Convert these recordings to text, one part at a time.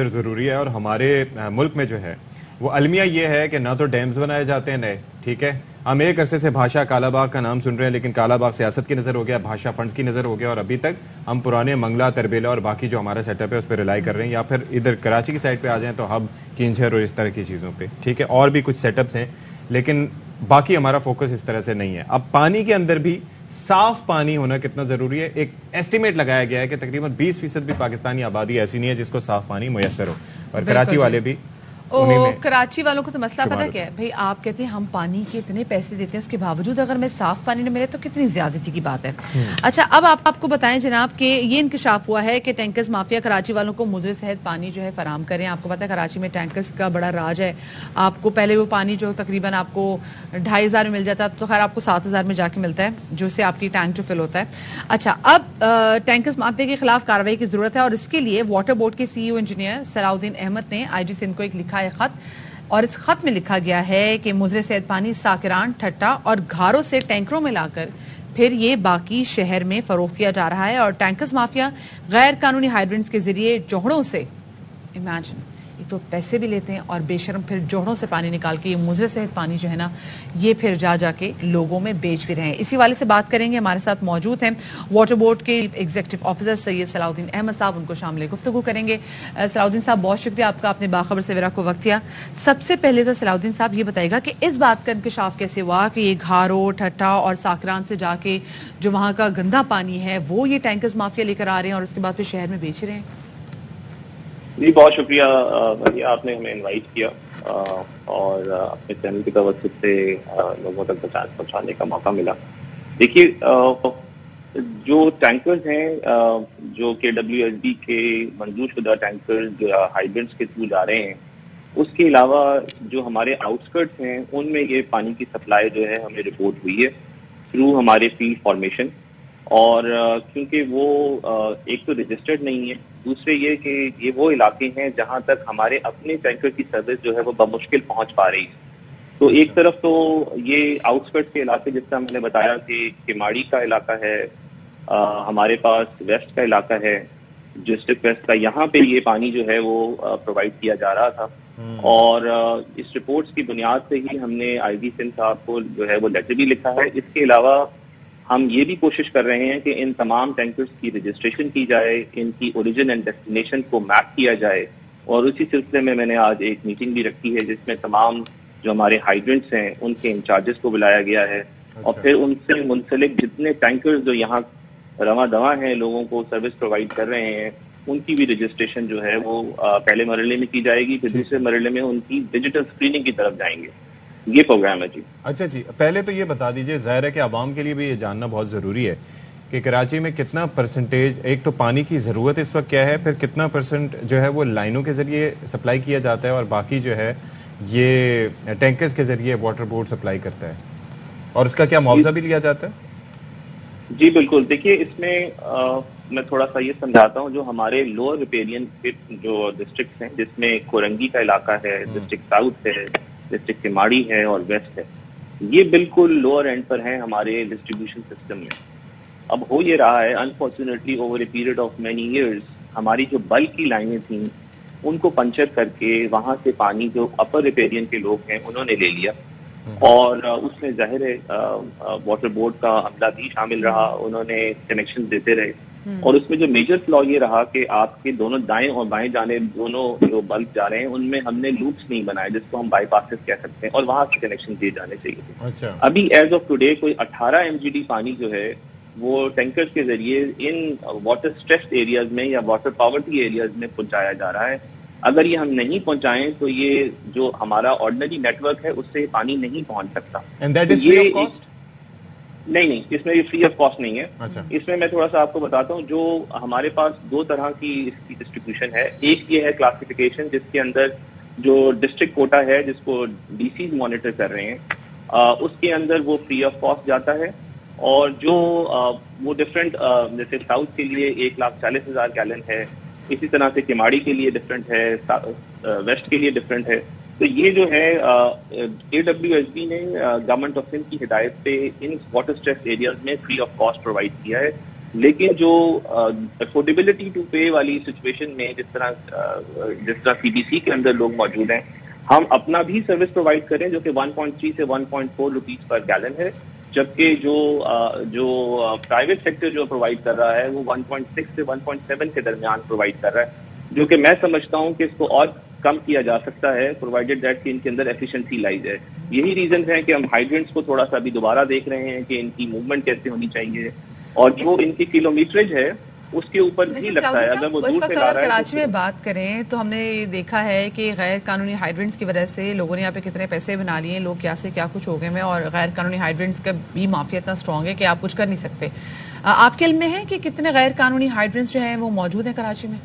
ضروری ہے. اور ہمارے ملک میں جو ہے وہ المیہ یہ ہے کہ نہ تو ڈیمز بنائے جاتے ہیں نئے, ٹھیک ہے, ہم ایک عرصے سے بھاشا کالا باغ کا نام سن رہے ہیں, لیکن کالا باغ سیاست کی نظر ہو گیا, بھاشا فنڈز کی نظر ہو گیا, اور ابھی تک ہم پرانے منگلا, تربیلا اور باقی جو ہمارا سیٹ اپ ہے اس پہ ریلائی کر رہے ہیں. یا پھر ادھر کراچی کی سائڈ پہ آ جائیں تو ہب, کینجھر اور اس طرح کی چیزوں پہ, ٹھیک ہے, اور بھی کچھ سیٹ اپس ہیں, لیکن باقی ہمارا فوکس اس طرح سے نہیں ہے. اب پانی کے اندر بھی صاف پانی ہونا کتنا ضروری ہے. ایک ایسٹیمیٹ لگایا گیا ہے کہ تقریباً 20% بھی پاکستانی آبادی ایسی نہیں ہے جس کو صاف پانی میسر ہو, اور کراچی والے بھی کراچی والوں کو تو مسئلہ پتہ کیا ہے بھائی, آپ کہتے ہیں ہم پانی کے اتنے پیسے دیتے ہیں, اس کے باوجود اگر میں صاف پانی نہ ملے تو کتنی زیادتی کی بات ہے. اچھا, اب آپ کو بتائیں جناب کہ یہ انکشاف ہوا ہے کہ ٹینکرز مافیا کراچی والوں کو مضر صحت پانی جو ہے فراہم کریں. آپ کو پتہ ہے کراچی میں ٹینکرز کا بڑا راج ہے. آپ کو پہلے وہ پانی جو تقریباً آپ کو 2,500 میں مل جاتا ہے, تو خیر آپ کو 7,000 میں جا کے ملتا ہے, جو سے آپ کی ٹینک جو فل ہوتا ہے. اچھا, اب ٹینکرز مافیا کے خلاف کارروائی کی ضرورت ہے, اور اس کے لیے واٹر بورڈ کے سی ای او انجینئر صلاح الدین احمد نے آئی جی سندھ کو ایک لکھا ہے خط, اور اس خط میں لکھا گیا ہے کہ مضر صحت پانی ساکران, ٹھٹا اور گھاروں سے ٹینکروں میں لا کر پھر یہ باقی شہر میں فروخت کیا جا رہا ہے. اور ٹینکرز مافیا غیر قانونی ہائیڈرنٹس کے ذریعے جوہڑوں سے, امیجن, یہ تو پیسے بھی لیتے ہیں اور بے شرم پھر جوہڑوں سے پانی نکال کے یہ مضر صحت پانی جو ہے نا یہ پھر جا کے لوگوں میں بیچ بھی رہے ہیں. اسی والے سے بات کریں گے, ہمارے ساتھ موجود ہیں واٹر بورڈ کے ایگزیکٹو آفیسر سید صلاح الدین احمد صاحب, ان کو شامل گفتگو کریں گے. صلاح الدین صاحب, بہت شکریہ آپ کا, آپ نے باخبر سویرا کو وقت دیا. سب سے پہلے تو صلاح الدین صاحب یہ بتائے گا کہ اس بات کا انکشاف کیسے ہوا کہ یہ گھاروں, ٹھٹا اور ساکران سے جا کے جو وہاں کا گندا پانی ہے وہ یہ ٹینکرز مافیا لے کر آ رہے ہیں اور اس کے بعد پھر شہر میں بیچ رہے ہیں؟ جی, بہت شکریہ آپ نے ہمیں انوائٹ کیا اور اپنے چینل کی توسط سے لوگوں تک پہنچانے کا موقع ملا. دیکھیے, جو ٹینکرز ہیں جو کہ WSB کے منظور شدہ ٹینکرز جو ہائیڈرنٹس کے تھرو جا رہے ہیں, اس کے علاوہ جو ہمارے آؤٹسکرٹس ہیں ان میں یہ پانی کی سپلائی جو ہے ہمیں رپورٹ ہوئی ہے تھرو ہمارے فیلڈ فارمیشن. اور کیونکہ وہ ایک تو رجسٹرڈ نہیں ہے, دوسرے یہ کہ یہ وہ علاقے ہیں جہاں تک ہمارے اپنے ٹینکر کی سروس جو ہے وہ بمشکل پہنچ پا رہی ہے. تو ایک طرف تو یہ آؤٹسکرٹ کے علاقے, جس طرح میں نے بتایا کہ کیماڑی کا علاقہ ہے, ہمارے پاس ویسٹ کا علاقہ ہے, ڈسٹرکٹ ویسٹ کا, یہاں پہ یہ پانی جو ہے وہ پرووائڈ کیا جا رہا تھا. اور اس رپورٹس کی بنیاد سے ہی ہم نے آئی جی سندھ صاحب کو جو ہے وہ لیٹر بھی لکھا ہے. اس کے علاوہ ہم یہ بھی کوشش کر رہے ہیں کہ ان تمام ٹینکرز کی رجسٹریشن کی جائے, ان کی اوریجن اینڈ ڈیسٹینیشن کو میپ کیا جائے. اور اسی سلسلے میں نے آج ایک میٹنگ بھی رکھی ہے جس میں تمام جو ہمارے ہائیڈرنٹس ہیں ان کے انچارجز کو بلایا گیا ہے, اور پھر ان سے منسلک جتنے ٹینکرز جو یہاں رواں دواں ہیں لوگوں کو سروس پرووائڈ کر رہے ہیں ان کی بھی رجسٹریشن جو ہے وہ پہلے مرحلے میں کی جائے گی, پھر دوسرے مرحلے میں ان کی ڈیجیٹل اسکریننگ کی طرف جائیں گے. یہ پروگرام ہے. جی اچھا جی, پہلے تو یہ بتا دیجئے, ظاہر ہے کہ عوام کے لیے بھی یہ جاننا بہت ضروری ہے کہ کراچی میں کتنا پرسنٹیج, ایک تو پانی کی ضرورت اس وقت کیا ہے, پھر کتنا پرسنٹ جو ہے وہ لائنوں کے ذریعے سپلائی کیا جاتا ہے, اور باقی جو ہے یہ ٹینکرز کے ذریعے واٹر بورڈ سپلائی کرتا ہے, اور اس کا کیا معاوضہ بھی لیا جاتا ہے؟ جی بالکل. دیکھیے, اس میں تھوڑا سا یہ سمجھاتا ہوں. جو ہمارے لوور ریپیرین جو ڈسٹرکٹس ہیں, جس میں کورنگی کا علاقہ ہے, ڈسٹرکٹ ساؤتھ ہے, ڈسٹرکٹ کیماڑی ہے اور ویسٹ ہے, یہ بالکل لوور اینڈ پر ہیں ہمارے ڈسٹریبیوشن سسٹم میں. اب ہو یہ رہا ہے unfortunately over a period of many years, ہماری جو بلک کی لائنیں تھیں ان کو پنچر کر کے وہاں سے پانی جو اپر ریپیرین کے لوگ ہیں انہوں نے لے لیا, اور اس میں ظاہر ہے واٹر بورڈ کا عملہ بھی شامل رہا, انہوں نے کنیکشن دیتے رہے. اور اس میں جو میجر فلا یہ رہا کہ آپ کے دونوں دائیں اور بائیں جانب دونوں جو بلک جا رہے ہیں ان میں ہم نے لوپس نہیں بنائے جس کو ہم بائی پاسز کہہ سکتے ہیں, اور وہاں سے کنیکشن دیے جانے چاہیے تھے. ابھی ایز آف ٹوڈے کوئی 18 MGD پانی جو ہے وہ ٹینکر کے ذریعے ان واٹر اسٹریسڈ ایریاز میں یا واٹر پاورٹی ایریاز میں پہنچایا جا رہا ہے. اگر یہ ہم نہیں پہنچائیں تو یہ جو ہمارا آرڈنری نیٹ ورک ہے اس سے پانی نہیں پہنچ سکتا. نہیں, اس میں یہ فری آف کاسٹ نہیں ہے. اس میں میں تھوڑا سا آپ کو بتاتا ہوں. جو ہمارے پاس دو طرح کی اس کی ڈسٹریبیوشن ہے. ایک یہ ہے کلاسیفیکیشن جس کے اندر جو ڈسٹرکٹ کوٹا ہے جس کو ڈی سیز مانیٹر کر رہے ہیں, اس کے اندر وہ فری آف کاسٹ جاتا ہے. اور جو وہ ڈفرینٹ, جیسے ساؤتھ کے لیے 1,40,000 گیلن ہے, اسی طرح سے کیماڑی کے لیے ڈفرینٹ ہے, ویسٹ کے لیے ڈفرینٹ ہے. تو یہ جو ہے AWSB نے گورنمنٹ آف سندھ کی ہدایت پہ ان واٹر اسٹریس ایریاز میں فری آف کاسٹ پرووائڈ کیا ہے. لیکن جو افورڈیبلٹی ٹو پے والی سچویشن میں جس طرح سی بی سی کے اندر لوگ موجود ہیں، ہم اپنا بھی سروس پرووائڈ کریں جو کہ 1.3 سے 1.4 روپیز پر گیلن ہے، جبکہ جو پرائیویٹ سیکٹر جو پرووائڈ کر رہا ہے وہ 1.6 سے 1.7 کے درمیان پرووائڈ کر رہا ہے، جو کہ میں سمجھتا ہوں کہ اس کو اور کم کیا جا سکتا ہے پرووائڈیڈ دیٹ کہ ان کے اندر ایفیشنسی لائی جائے. یہی ریزن ہے کہ ہم ہائیڈرنٹس کو تھوڑا سا ابھی دوبارہ دیکھ رہے ہیں کہ ان کی موومنٹ کیسے ہونی چاہیے، اور جو ان کی کلومیٹرج ہے اس کے اوپر بھی لگتا ہے. اگر وہ دور سے لا رہا ہے، کراچی میں بات کریں تو ہم نے دیکھا ہے کہ غیر قانونی ہائیڈرنٹس کی وجہ سے لوگوں نے یہاں پہ کتنے پیسے بنا لیے، لوگ کیا سے کیا کچھ ہو گئے ہیں، اور غیر قانونی ہائیڈرنٹس کا بھی مافیا اتنا اسٹرانگ ہے کہ آپ کچھ کر نہیں سکتے. آپ کے علم میں ہے کہ کتنے غیر قانونی ہائیڈرنٹس جو ہیں وہ موجود ہیں کراچی میں؟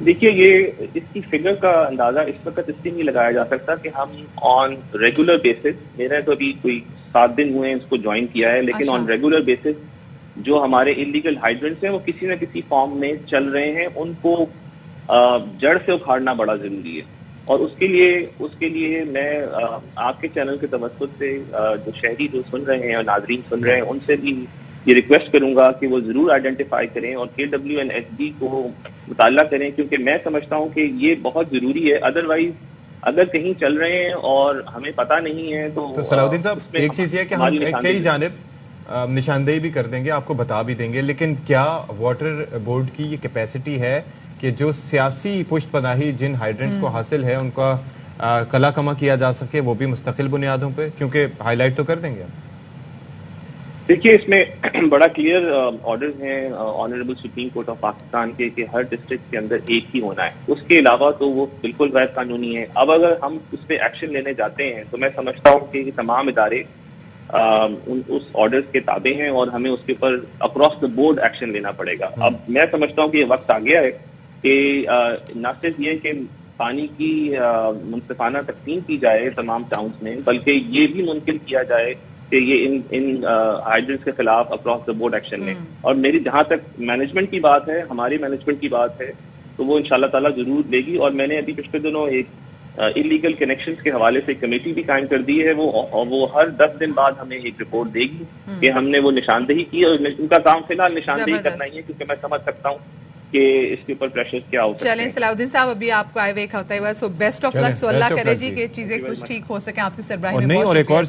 دیکھیے، یہ اس کی فگر کا اندازہ اس وقت اس لیے نہیں لگایا جا سکتا کہ ہم آن ریگولر بیسس، میرا تو ابھی کوئی 7 دن ہوئے ہیں اس کو جوائن کیا ہے، لیکن آن ریگولر بیسس جو ہمارے انلیگل ہائیڈرنٹس ہیں وہ کسی نہ کسی فارم میں چل رہے ہیں، ان کو جڑ سے اکھاڑنا بڑا ضروری ہے. اور اس کے لیے میں آپ کے چینل کے توسط سے جو شہری جو سن رہے ہیں اور ناظرین سن رہے ہیں ان سے بھی یہ ریکویسٹ کروں گا کہ وہ ضرور آئیڈینٹیفائی کریں اور KWNSB کو مطالعہ کریں، کیونکہ میں سمجھتا ہوں کہ یہ بہت ضروری ہے. ادروائز اگر کہیں چل رہے ہیں اور ہمیں پتہ نہیں ہے تو صلاح الدین صاحب، ایک چیز یہ ہے کہ ہم کئی جانب نشاندہی بھی کر دیں گے، آپ کو بتا بھی دیں گے، لیکن کیا واٹر بورڈ کی یہ کیپیسٹی ہے کہ جو سیاسی پشت پناہی جن ہائیڈرنٹس کو حاصل ہے ان کا کلا کما کیا جا سکے، وہ بھی مستقل بنیادوں پہ؟ کیونکہ ہائی لائٹ تو کر دیں گے آپ. دیکھیے، اس میں بڑا کلیئر آرڈرز ہیں honourable supreme court of Pakistan کے کہ ہر ڈسٹرکٹ کے اندر ایک ہی ہونا ہے، اس کے علاوہ تو وہ بالکل غیر قانونی ہے. اب اگر ہم اس پہ ایکشن لینے جاتے ہیں تو میں سمجھتا ہوں کہ تمام ادارے اس آرڈرز کے تابع ہیں اور ہمیں اس کے اوپر اکراس دا بورڈ ایکشن لینا پڑے گا. اب میں سمجھتا ہوں کہ یہ وقت آ گیا ہے کہ نہ صرف یہ کہ پانی کی منصفانہ تقسیم کی جائے تمام ٹاؤنز میں، بلکہ یہ بھی ممکن کیا جائے کہ یہ ان ہائیڈرنٹس کے خلاف اکراس دا بورڈ ایکشن لیں. اور میری جہاں تک مینجمنٹ کی بات ہے، ہماری مینجمنٹ کی بات ہے، تو وہ انشاءاللہ تعالیٰ ضرور لے گی. اور میں نے ابھی پچھلے دنوں ایک انلیگل کنیکشنز کے حوالے سے کمیٹی بھی قائم کر دی ہے، وہ ہر 10 دن بعد ہمیں ایک رپورٹ دے گی کہ ہم نے وہ نشاندہی کی، اور ان کا کام فی الحال نشاندہی کرنا ہی ہے، کیونکہ میں سمجھ سکتا ہوں کہ اس کے اوپر پریشر کیا ہو سکتا ہے. چلیں صلاح الدین صاحب، ابھی آپ کو آئے ہوئے ایک ہفتہ ہوا، سو بیسٹ آف لک، سو اللہ کرے جی کہ چیزیں کچھ ٹھیک ہو سکیں آپ کی سربراہی میں.